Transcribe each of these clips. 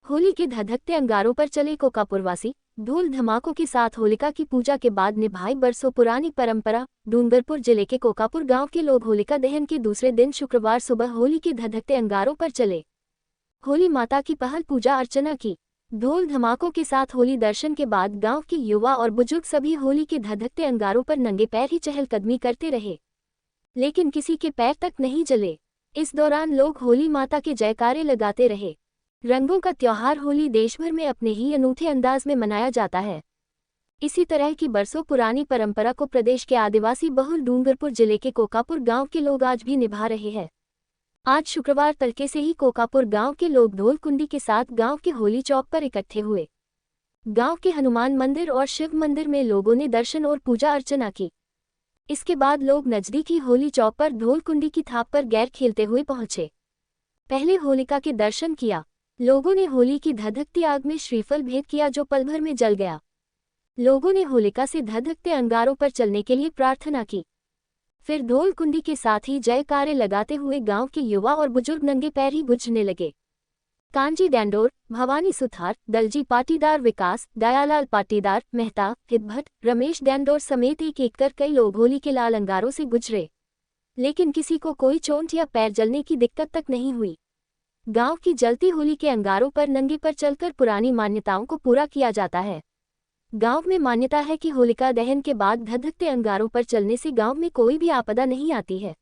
होली के धधकते अंगारों पर चले कोकापुरवासी। धूल धमाकों के साथ होलिका की पूजा के बाद निभाई बरसों पुरानी परंपरा। डूंगरपुर जिले के कोकापुर गांव के लोग होलिका दहन के दूसरे दिन शुक्रवार सुबह होली के धधकते अंगारों पर चले। होली माता की पहल पूजा अर्चना की। धूल धमाकों के साथ होली दर्शन के बाद गांव के युवा और बुजुर्ग सभी होली के धधकते अंगारों पर नंगे पैर ही चहलकदमी करते रहे, लेकिन किसी के पैर तक नहीं जले। इस दौरान लोग होली माता के जयकारे लगाते रहे। रंगों का त्योहार होली देशभर में अपने ही अनूठे अंदाज में मनाया जाता है। इसी तरह की बरसों पुरानी परंपरा को प्रदेश के आदिवासी बहुल डूंगरपुर जिले के कोकापुर गांव के लोग आज भी निभा रहे हैं। आज शुक्रवार तड़के से ही कोकापुर गांव के लोग ढोल कुंडी के साथ गांव के होली चौक पर इकट्ठे हुए। गांव के हनुमान मंदिर और शिव मंदिर में लोगों ने दर्शन और पूजा अर्चना की। इसके बाद लोग नजदीकी होली चौक पर ढोल कुंडी की थाप पर गैर खेलते हुए पहुंचे। पहले होलिका के दर्शन किया। लोगों ने होली की धधकती आग में श्रीफल भेंट किया जो पल भर में जल गया। लोगों ने होलिका से धधकते अंगारों पर चलने के लिए प्रार्थना की। फिर ढोल कुंडी के साथ ही जयकारे लगाते हुए गांव के युवा और बुजुर्ग नंगे पैर ही गुजरने लगे। कांजी डैंडोर, भवानी सुथार, दलजी पाटीदार, विकास, दयालाल पाटीदार, मेहता, हितभट, रमेश डैंडोर समेत एक कर कई लोग होली के लाल अंगारों से गुजरे, लेकिन किसी को कोई चोट या पैर जलने की दिक्कत तक नहीं हुई। गांव की जलती होली के अंगारों पर नंगे पर चलकर पुरानी मान्यताओं को पूरा किया जाता है। गांव में मान्यता है कि होलिका दहन के बाद धधकते अंगारों पर चलने से गांव में कोई भी आपदा नहीं आती है।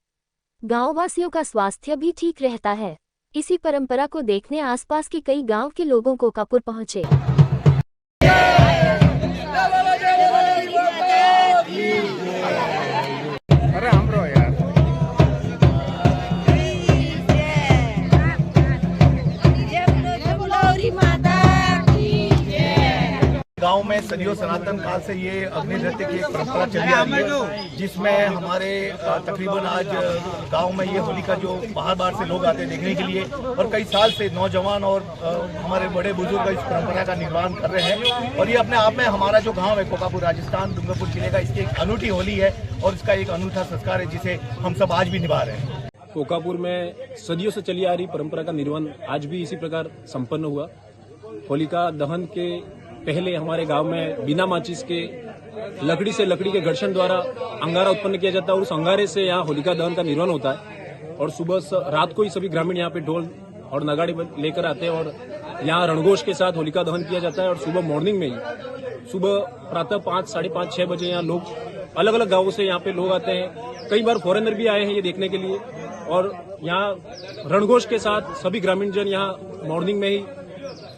गांववासियों का स्वास्थ्य भी ठीक रहता है। इसी परंपरा को देखने आसपास के कई गांव के लोगों कोकापुर पहुंचे। गांव में सदियों सनातन काल से ये अग्नि नृत्य की एक परंपरा चली आ रही है, जिसमें हमारे तकरीबन आज गांव में ये होली का जो बाहर से लोग आते हैं देखने के लिए, और कई साल से नौजवान और हमारे बड़े बुजुर्ग इस परंपरा का निर्वहन कर रहे हैं। और ये अपने आप में हमारा जो गांव है कोकापुर राजस्थान डूंगरपुर जिले का, इसकी एक अनूठी होली है और इसका एक अनूठा संस्कार है जिसे हम सब आज भी निभा रहे हैं। कोकापुर में सदियों से चली आ रही परंपरा का निर्वहन आज भी इसी प्रकार संपन्न हुआ। होलिका दहन के पहले हमारे गांव में बिना माचिस के लकड़ी से लकड़ी के घर्षण द्वारा अंगारा उत्पन्न किया जाता है और उस अंगारे से यहाँ होलिका दहन का निर्वहन होता है। और सुबह रात को ही सभी ग्रामीण यहाँ पे ढोल और नगाड़े लेकर आते हैं और यहाँ रणघोष के साथ होलिका दहन किया जाता है। और सुबह मॉर्निंग में ही सुबह प्रातः 5, साढ़े 5, 6 बजे यहाँ लोग अलग अलग गाँवों से यहाँ पे लोग आते हैं। कई बार फॉरेनर भी आए हैं ये देखने के लिए। और यहाँ रणघोष के साथ सभी ग्रामीण जन यहाँ मॉर्निंग में ही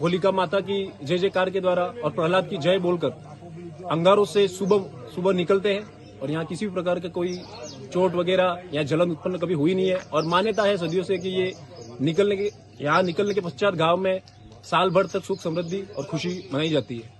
होलिका माता की जय जयकार के द्वारा और प्रहलाद की जय बोलकर अंगारों से सुबह निकलते हैं। और यहाँ किसी भी प्रकार का कोई चोट वगैरह या जलन उत्पन्न कभी हुई नहीं है। और मान्यता है सदियों से कि ये निकलने के पश्चात गांव में साल भर तक सुख समृद्धि और खुशी मनाई जाती है।